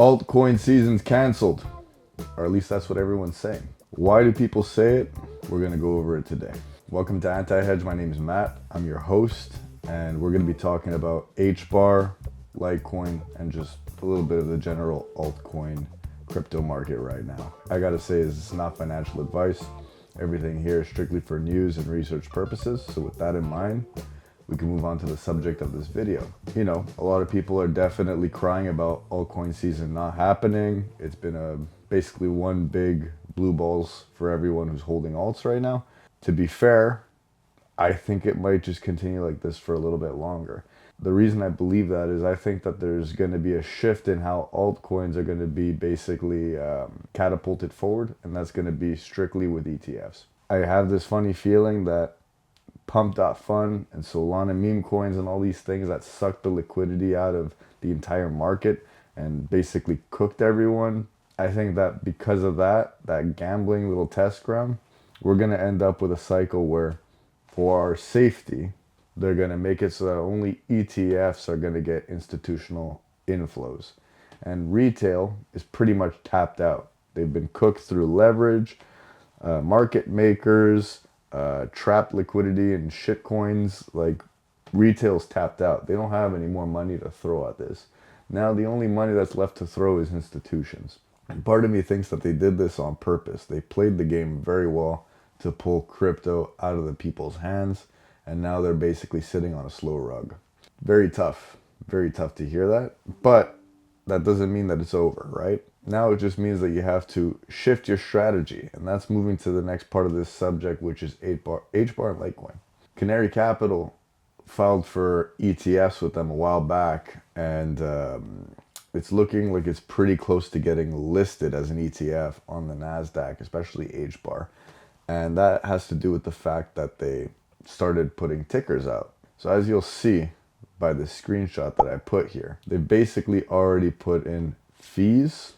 Altcoin season's canceled, or at least that's what everyone's saying. Why do people say it? We're gonna go over it today. Welcome to Anti-Hedge. My name is Matt. I'm your host, and we're gonna be talking about HBAR, Litecoin, and just a little bit of the general altcoin crypto market right now. I gotta say, it's not financial advice. Everything here is strictly for news and research purposes. So with that in mind, we can move on to the subject of this video. You know, a lot of people are definitely crying about altcoin season not happening. It's been basically one big blue balls for everyone who's holding alts right now. To be fair, I think it might just continue like this for a little bit longer. The reason I believe that is I think that there's going to be a shift in how altcoins are going to be basically catapulted forward, and that's going to be strictly with ETFs. I have this funny feeling that Pump.Fun and Solana meme coins and all these things that sucked the liquidity out of the entire market and basically cooked everyone. I think that because of that gambling little test ground, we're going to end up with a cycle where for our safety, they're going to make it so that only ETFs are going to get institutional inflows. And retail is pretty much tapped out. They've been cooked through leverage, market makers, trapped liquidity and shit coins. Like, retail's tapped out. They don't have any more money to throw at this. Now the only money that's left to throw is institutions. And part of me thinks that they did this on purpose. They played the game very well to pull crypto out of the people's hands, and now they're basically sitting on a slow rug. Very tough to hear that, but that doesn't mean that it's over, right? Now it just means that you have to shift your strategy, and that's moving to the next part of this subject, which is HBAR and Litecoin. Canary Capital filed for ETFs with them a while back, and it's looking like it's pretty close to getting listed as an ETF on the NASDAQ, especially HBAR. And that has to do with the fact that they started putting tickers out. So as you'll see by the screenshot that I put here, they basically already put in fees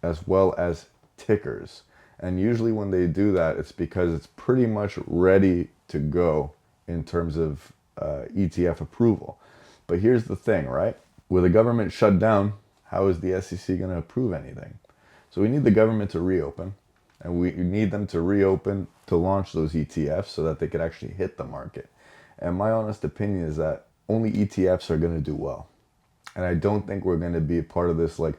as well as tickers. And usually when they do that, it's because it's pretty much ready to go in terms of ETF approval. But here's the thing, right? With a government shutdown, how is the SEC going to approve anything? So we need the government to reopen, and we need them to reopen to launch those ETFs so that they could actually hit the market. And my honest opinion is that only ETFs are going to do well. And I don't think we're going to be a part of this like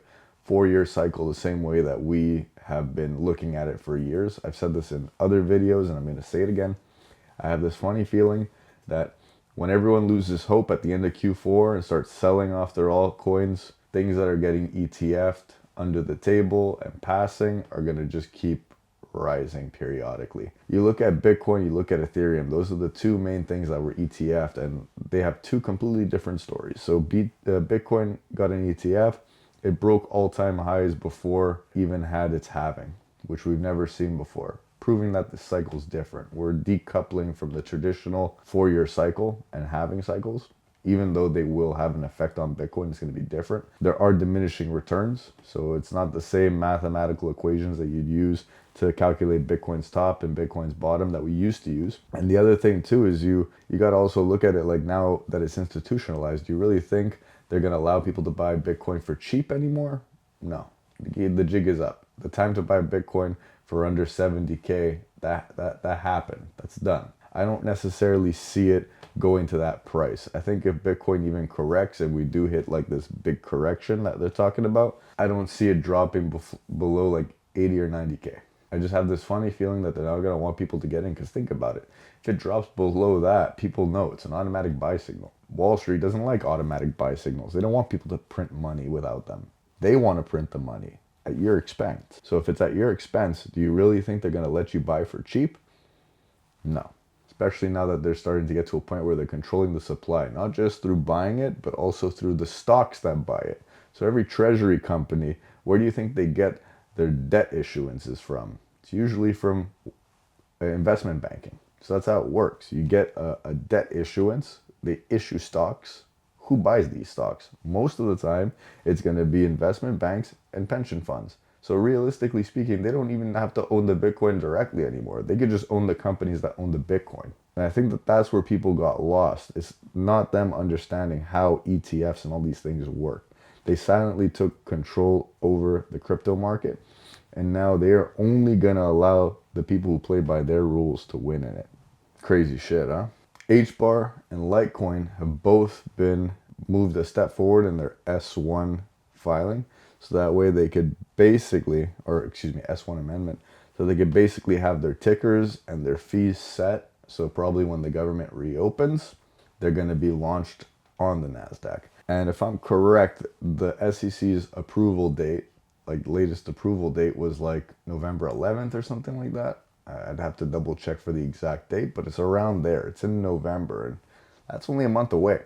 4-year cycle the same way that we have been looking at it for years. I've said this in other videos, and I'm going to say it again. I have this funny feeling that when everyone loses hope at the end of Q4 and starts selling off their altcoins, things that are getting ETF'd under the table and passing are going to just keep rising periodically. You look at Bitcoin, you look at Ethereum, those are the two main things that were ETF'd, and they have two completely different stories. So Bitcoin got an ETF, it broke all-time highs before even had its halving, which we've never seen before, proving that the cycle's different. We're decoupling from the traditional 4-year cycle and halving cycles. Even though they will have an effect on Bitcoin, it's going to be different. There are diminishing returns, so it's not the same mathematical equations that you'd use to calculate Bitcoin's top and Bitcoin's bottom that we used to use. And the other thing too is you got to also look at it like, now that it's institutionalized, do you really think they're going to allow people to buy Bitcoin for cheap anymore? No. The jig is up. The time to buy Bitcoin for under 70K, that happened. That's done. I don't necessarily see it going to that price. I think if Bitcoin even corrects and we do hit like this big correction that they're talking about, I don't see it dropping below like 80 or 90K. I just have this funny feeling that they're not going to want people to get in, because think about it. If it drops below that, people know it's an automatic buy signal. Wall Street doesn't like automatic buy signals. They don't want people to print money without them. They want to print the money at your expense. So if it's at your expense, do you really think they're going to let you buy for cheap? No. Especially now that they're starting to get to a point where they're controlling the supply, not just through buying it, but also through the stocks that buy it. So every treasury company, where do you think they get their debt issuances from? It's usually from investment banking. So that's how it works. You get a debt issuance, they issue stocks. Who buys these stocks? Most of the time, it's going to be investment banks and pension funds. So realistically speaking, they don't even have to own the Bitcoin directly anymore. They could just own the companies that own the Bitcoin. And I think that that's where people got lost. It's not them understanding how ETFs and all these things work. They silently took control over the crypto market, and now they are only going to allow the people who play by their rules to win in it. Crazy shit, huh? HBAR and Litecoin have both been moved a step forward in their S1 filing. So that way they could basically, S1 amendment. So they could basically have their tickers and their fees set. So probably when the government reopens, they're going to be launched on the NASDAQ. And if I'm correct, the SEC's approval date, like the latest approval date was like November 11th or something like that. I'd have to double check for the exact date, but it's around there. It's in November, and that's only a month away.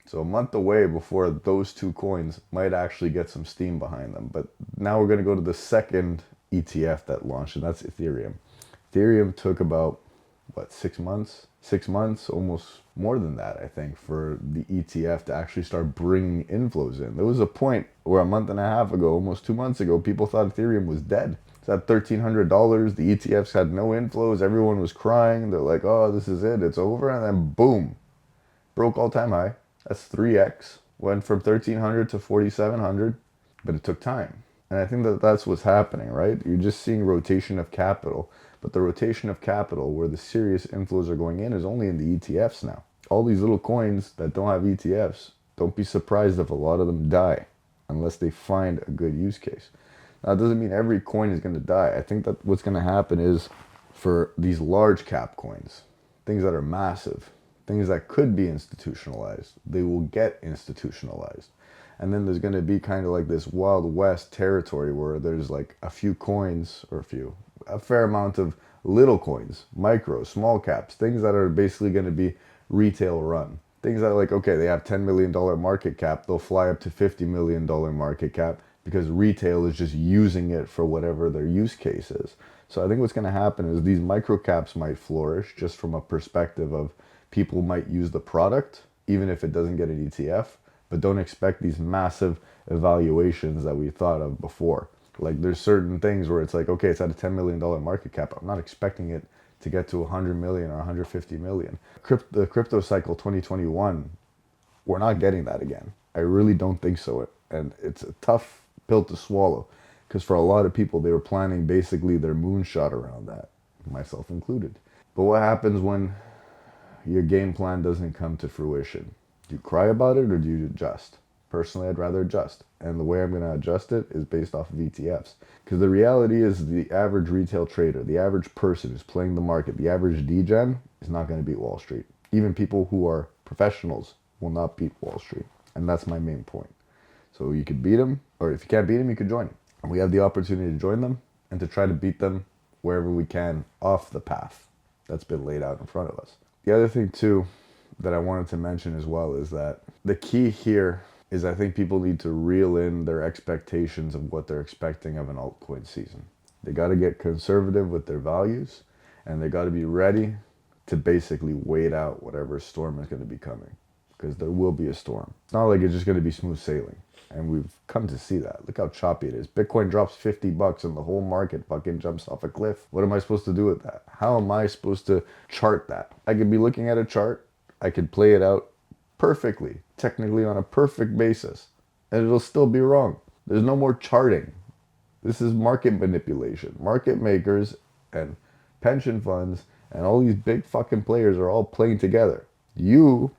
So a month away before those two coins might actually get some steam behind them. But now we're going to go to the second ETF that launched, and that's Ethereum. Ethereum took about, 6 months? 6 months, almost more than that, I think, for the ETF to actually start bringing inflows in. There was a point where a month and a half ago, almost 2 months ago, people thought Ethereum was dead. It's at $1,300. The ETFs had no inflows. Everyone was crying. They're like, oh, this is it. It's over. And then boom, broke all-time high. That's 3x. Went from 1,300 to 4,700. But it took time. And I think that that's what's happening, right? You're just seeing rotation of capital. But the rotation of capital where the serious inflows are going in is only in the ETFs now. All these little coins that don't have ETFs, don't be surprised if a lot of them die unless they find a good use case. Now, it doesn't mean every coin is going to die. I think that what's going to happen is for these large cap coins, things that are massive, things that could be institutionalized, they will get institutionalized. And then there's going to be kind of like this Wild West territory where there's like a few coins, or a fair amount of little coins, micro, small caps, things that are basically going to be retail run. Things that are like, okay, they have $10 million market cap, they'll fly up to $50 million market cap because retail is just using it for whatever their use case is. So I think what's going to happen is these microcaps might flourish just from a perspective of people might use the product, even if it doesn't get an ETF, but don't expect these massive evaluations that we thought of before. Like there's certain things where it's like, okay, it's at a $10 million market cap. I'm not expecting it to get to 100 million or 150 million. The crypto cycle 2021, we're not getting that again. I really don't think so. And it's a tough pill to swallow because for a lot of people, they were planning basically their moonshot around that, myself included. But what happens when your game plan doesn't come to fruition? Do you cry about it or do you adjust? Personally, I'd rather adjust. And the way I'm going to adjust it is based off of ETFs. Because the reality is the average retail trader, the average person who's playing the market, the average degen is not going to beat Wall Street. Even people who are professionals will not beat Wall Street. And that's my main point. So you could beat them, or if you can't beat them, you could join them. And we have the opportunity to join them and to try to beat them wherever we can off the path that's been laid out in front of us. The other thing too that I wanted to mention as well is that the key here is I think people need to reel in their expectations of what they're expecting of an altcoin season. They got to get conservative with their values, and they got to be ready to basically wait out whatever storm is going to be coming, because there will be a storm. It's not like it's just going to be smooth sailing, and we've come to see that. Look how choppy it is. Bitcoin drops $50 and the whole market fucking jumps off a cliff. What am I supposed to do with that? How am I supposed to chart that? I could be looking at a chart. I could play it out perfectly, technically on a perfect basis, and it'll still be wrong. There's no more charting. This is market manipulation. Market makers and pension funds and all these big fucking players are all playing together. You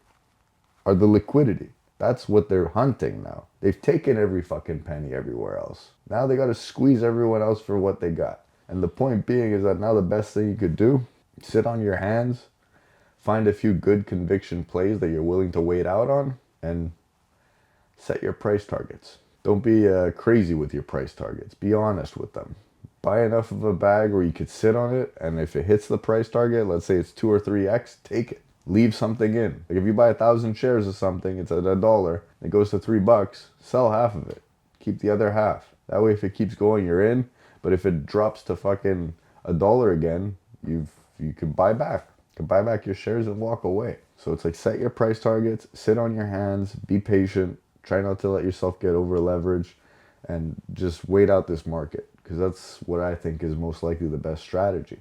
are the liquidity. That's what they're hunting now. They've taken every fucking penny everywhere else. Now they got to squeeze everyone else for what they got. And the point being is that now the best thing you could do, sit on your hands, find a few good conviction plays that you're willing to wait out on, and set your price targets. Don't be crazy with your price targets. Be honest with them. Buy enough of a bag where you could sit on it, and if it hits the price target, let's say it's 2 or 3x, take it. Leave something in. Like if you buy 1,000 shares of something, it's at $1, it goes to $3, sell half of it. Keep the other half. That way if it keeps going, you're in. But if it drops to fucking $1 again, you can buy back. You can buy back your shares and walk away. So it's like set your price targets, sit on your hands, be patient, try not to let yourself get over leveraged, and just wait out this market, because that's what I think is most likely the best strategy.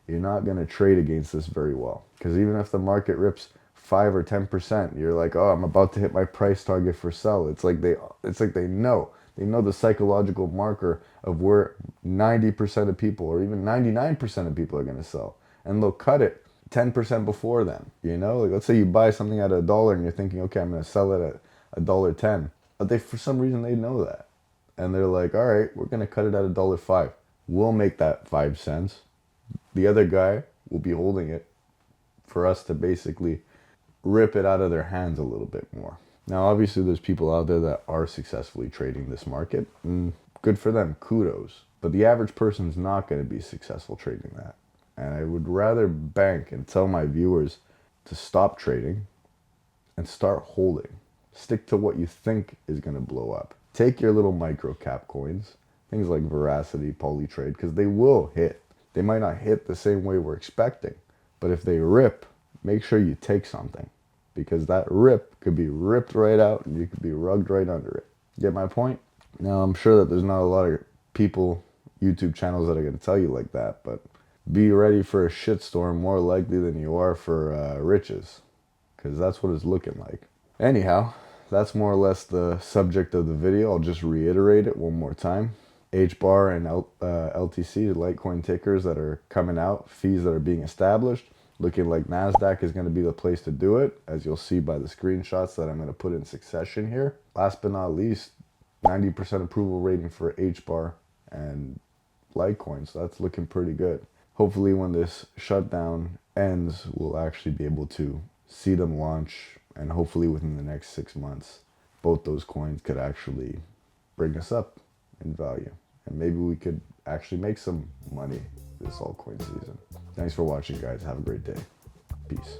You're not going to trade against this very well, because even if the market rips 5 or 10%, you're like, oh, I'm about to hit my price target for sell. It's like they know the psychological marker of where 90% of people or even 99% of people are going to sell, and they'll cut it 10% before them. Like, let's say you buy something at $1 and you're thinking, okay, I'm going to sell it at $1.10, but they, for some reason, they know that, and they're like, all right, we're going to cut it at $1.05. We'll make that 5 cents. The other guy will be holding it for us to basically rip it out of their hands a little bit more. Now, obviously, there's people out there that are successfully trading this market, and good for them, kudos. But the average person's not going to be successful trading that. And I would rather bank and tell my viewers to stop trading and start holding. Stick to what you think is going to blow up. Take your little microcap coins, things like Veracity, Polytrade, because they will hit. They might not hit the same way we're expecting, but if they rip, make sure you take something, because that rip could be ripped right out and you could be rugged right under it. Get my point? Now, I'm sure that there's not a lot of people, YouTube channels, that are going to tell you like that, but be ready for a shitstorm more likely than you are for riches, because that's what it's looking like. Anyhow, that's more or less the subject of the video. I'll just reiterate it one more time. HBAR and LTC, the Litecoin tickers that are coming out, fees that are being established. Looking like NASDAQ is going to be the place to do it, as you'll see by the screenshots that I'm going to put in succession here. Last but not least, 90% approval rating for HBAR and Litecoin, so that's looking pretty good. Hopefully when this shutdown ends, we'll actually be able to see them launch, and hopefully within the next 6 months, both those coins could actually bring us up in value, and maybe we could actually make some money this altcoin season. Thanks for watching, guys. Have a great day. Peace.